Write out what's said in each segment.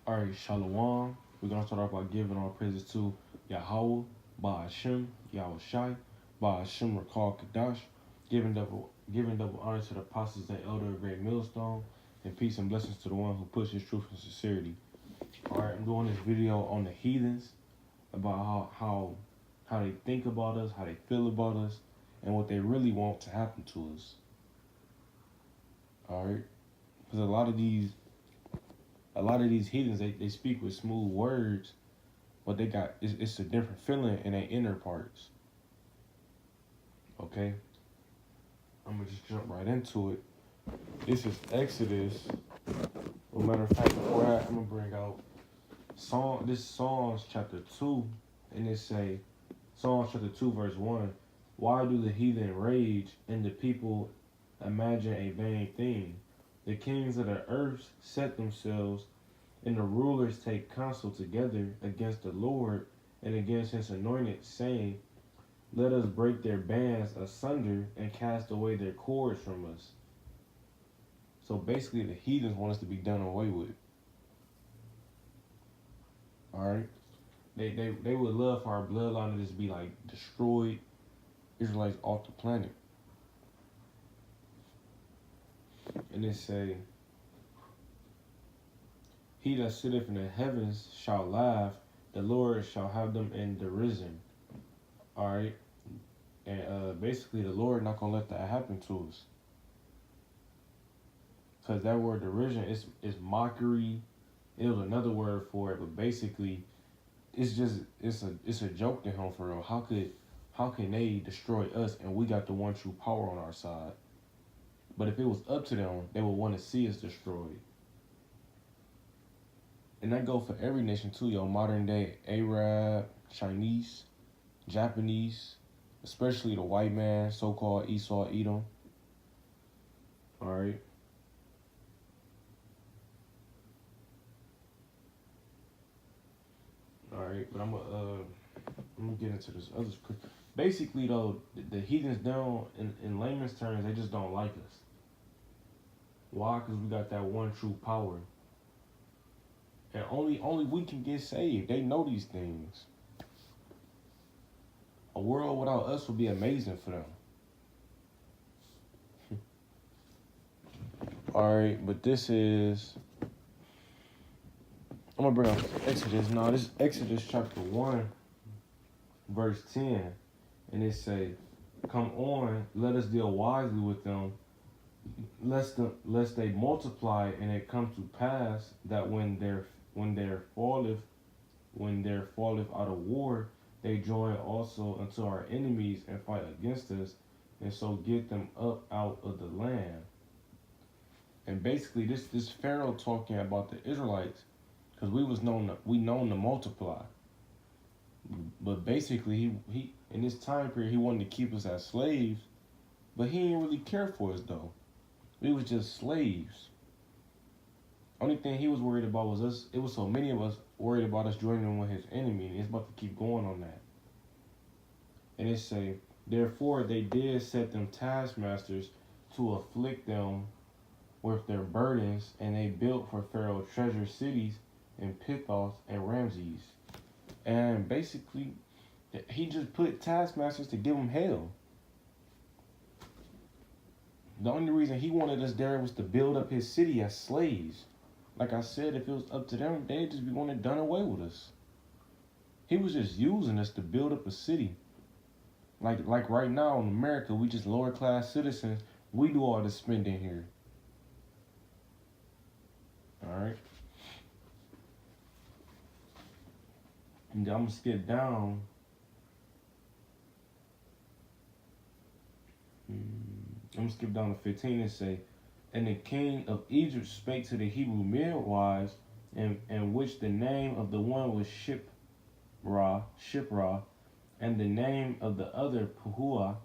All right, Shalom. We're going to start off by giving our praises to Yahweh, Ba'ashem, Yahweh Shai, Ba'ashem Rakal Kadash, giving double honor to the apostles and elder of Great Millstone, and peace and blessings to the one who pushes truth and sincerity. All right, I'm doing this video on the heathens, about how they think about us, how they feel about us, and what they really want to happen to us. All right, because a lot of these heathens, they speak with smooth words, but it's a different feeling in their inner parts. Okay, I'm gonna just jump right into it. This is Exodus. Well, matter of fact, before that, I'm gonna bring out Psalms chapter 2, and it say, Psalms chapter 2 verse 1. Why do the heathen rage and the people imagine a vain thing? The kings of the earth set themselves, and the rulers take counsel together against the Lord and against his anointed, saying, let us break their bands asunder and cast away their cords from us. So basically, the heathens want us to be done away with. All right? They would love for our bloodline to just be like destroyed, Israelites off the planet. And they say, he that sitteth in the heavens shall laugh, the Lord shall have them in derision. All right? And basically, the Lord not going to let that happen to us. Because that word derision is mockery. It was another word for it, but basically, it's a joke to him for real. How can they destroy us and we got the one true power on our side? But if it was up to them, they would want to see us destroyed. And that go for every nation too, yo. Modern day Arab, Chinese, Japanese, especially the white man, so-called Esau, Edom. All right. All right, but I'm gonna get into this other scripture. Basically, though, the heathens down in layman's terms, they just don't like us. Why? Because we got that one true power, and only we can get saved. They know these things. A world without us would be amazing for them. All right, but this is. I'm gonna bring up Exodus. Now, this is Exodus chapter 1, verse 10, and it say, "Come on, let us deal wisely with them, lest they multiply, and it come to pass that when there falleth out of war, they join also unto our enemies and fight against us, and so get them up out of the land." And basically, this Pharaoh talking about the Israelites, because we known to multiply. But basically, he in this time period, he wanted to keep us as slaves, but he didn't really care for us, though. We was just slaves. Only thing he was worried about was us. It was so many of us worried about us joining with his enemy, and it's about to keep going on that. And it say, therefore they did set them taskmasters to afflict them with their burdens, and they built for Pharaoh treasure cities in Pithos and Ramses. And basically, he just put taskmasters to give them hell. The only reason he wanted us there was to build up his city as slaves. Like I said, if it was up to them, they'd just be wanting done away with us. He was just using us to build up a city. Like right now in America, we just lower class citizens. We do all the spending here. All right. And I'm gonna skip down. I'm gonna skip down to 15 and say, and the king of Egypt spake to the Hebrew midwives, and which the name of the one was Shipra, and the name of the other Puhua,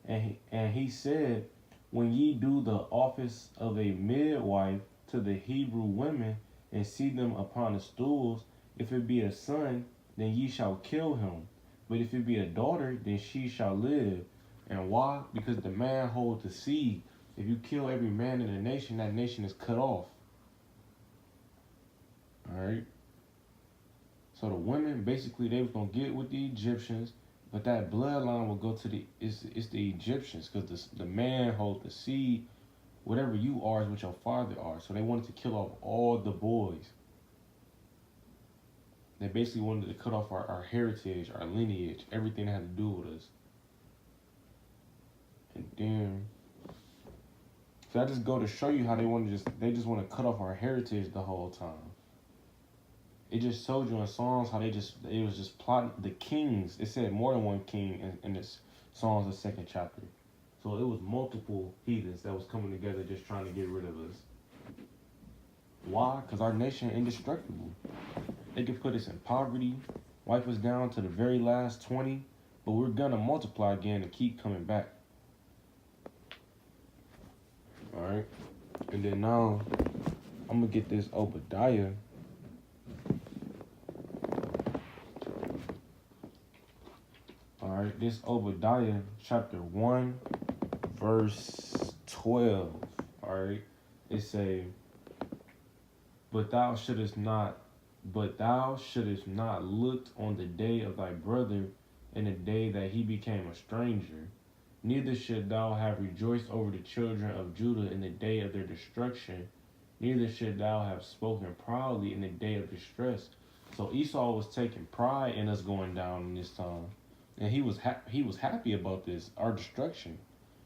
and he said, when ye do the office of a midwife to the Hebrew women, and see them upon the stools, if it be a son, then ye shall kill him. But if it be a daughter, then she shall live. And why? Because the man holds the seed. If you kill every man in a nation, that nation is cut off. All right. So the women, basically, they was going to get with the Egyptians, but that bloodline will go to it's the Egyptians, because the man holds the seed. Whatever you are is what your father are. So they wanted to kill off all the boys. They basically wanted to cut off our heritage, our lineage, everything that had to do with us. And then, so I just go to show you how they just want to cut off our heritage the whole time. It just showed you in Psalms how it was just plotting the kings. It said more than one king in this Psalms, the 2nd chapter. So it was multiple heathens that was coming together just trying to get rid of us. Why? Because our nation indestructible. They could put us in poverty, wipe us down to the very last 20, but we're gonna multiply again and keep coming back. Alright? And then now, I'm gonna get this Obadiah. Alright, this Obadiah chapter 1, verse 12. Alright? It say, But thou shouldest not looked on the day of thy brother in the day that he became a stranger. Neither should thou have rejoiced over the children of Judah in the day of their destruction. Neither should thou have spoken proudly in the day of distress. So Esau was taking pride in us going down in this time. And he was happy about this, our destruction.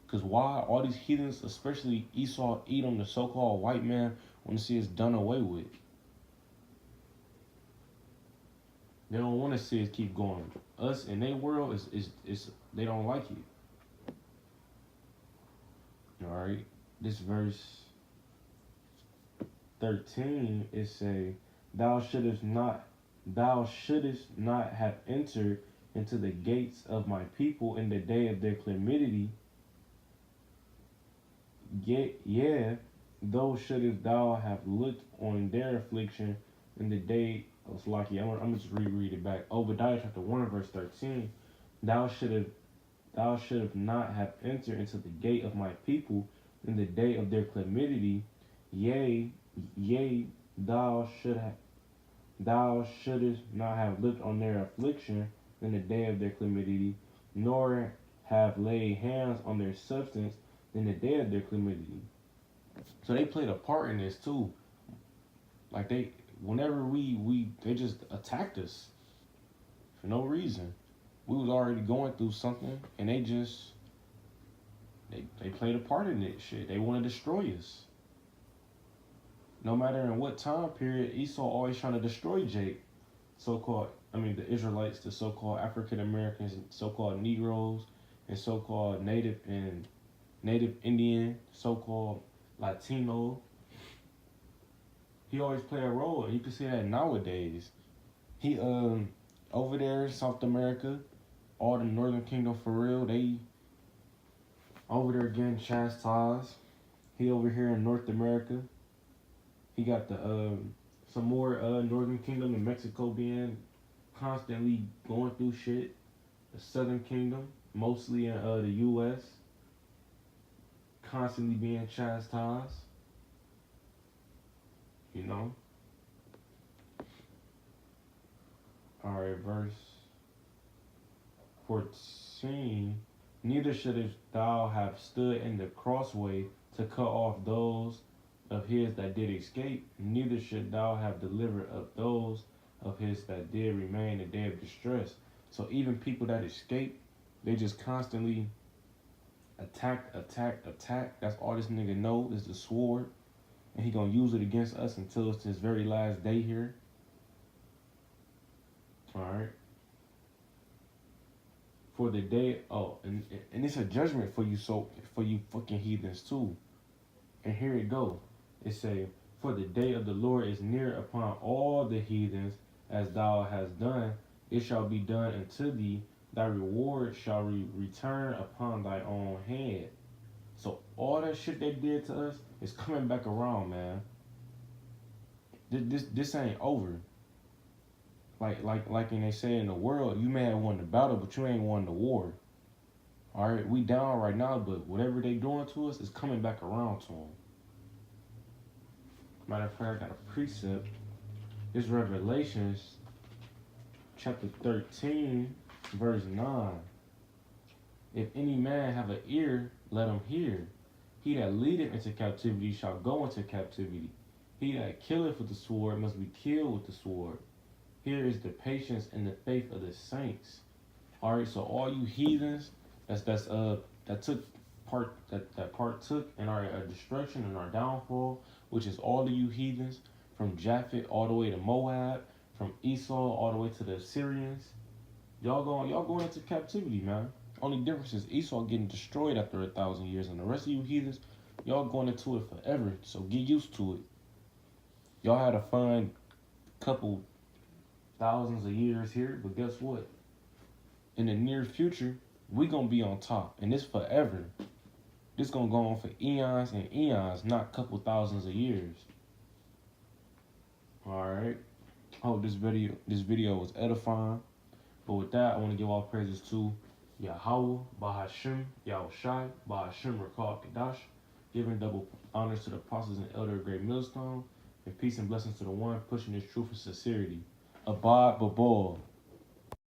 Because why? All these heathens, especially Esau, Edom, the so-called white man, want to see us done away with. They don't want to see us keep going. Us in their world is they don't like it. Alright. This verse 13 it say, Thou shouldest not have entered into the gates of my people in the day of their calamity. Yeah, though shouldest thou have looked on their affliction in the day. It's lucky. I'm gonna just reread it back. Obadiah chapter 1 verse 13. Thou should not have entered into the gate of my people in the day of their calamity. Yea, thou shouldest not have looked on their affliction in the day of their calamity, nor have laid hands on their substance in the day of their calamity. So they played a part in this too. Like whenever they just attacked us for no reason. We was already going through something, and they played a part in it. Shit, they want to destroy us. No matter in what time period, Esau always trying to destroy the Israelites, the so-called African Americans, so-called Negroes, and so-called Native Indian, so-called Latino. He always play a role, and you can see that nowadays. He over there in South America, all the Northern Kingdom for real, they over there getting chastised. He over here in North America, he got the some more Northern Kingdom in Mexico being constantly going through shit. The Southern Kingdom, mostly in the U.S., constantly being chastised. You know? Alright, verse 14. Neither shouldest thou have stood in the crossway to cut off those of his that did escape, neither should thou have delivered up those of his that did remain in the day of distress. So even people that escape, they just constantly attack. That's all this nigga know is the sword. And he gonna use it against us until it's his very last day here. Alright. For the day, and it's a judgment for you, so for you fucking heathens too. And here it go. It say, for the day of the Lord is near upon all the heathens, as thou hast done, it shall be done unto thee. Thy reward shall return upon thy own head. So all that shit they did to us is coming back around, man. This ain't over. Like they say in the world, you may have won the battle, but you ain't won the war. All right, we down right now, but whatever they doing to us is coming back around to them. Matter of fact, I got a precept. This Revelations chapter 13, verse 9. If any man have an ear, let him hear. He that leadeth into captivity shall go into captivity. He that killeth with the sword must be killed with the sword. Here is the patience and the faith of the saints. All right, so all you heathens that took part that partook in our destruction and our downfall, which is all of you heathens, from Japhet all the way to Moab, from Esau all the way to the Assyrians. Y'all going into captivity, man. Only difference is Esau getting destroyed after 1,000 years, and the rest of you heathens, y'all going into it forever. So get used to it. Y'all had a fun couple thousands of years here, but guess what? In the near future, we gonna be on top, and this forever. This gonna go on for eons and eons, not couple thousands of years. All right. I hope this video was edifying. But with that, I want to give all praises to Yahweh, Bahashim, Yahushai, Bahashim, Rakal, Kadash, giving double honors to the apostles and elder of Great Millstone, and peace and blessings to the one pushing this truth with sincerity. Abad Babal.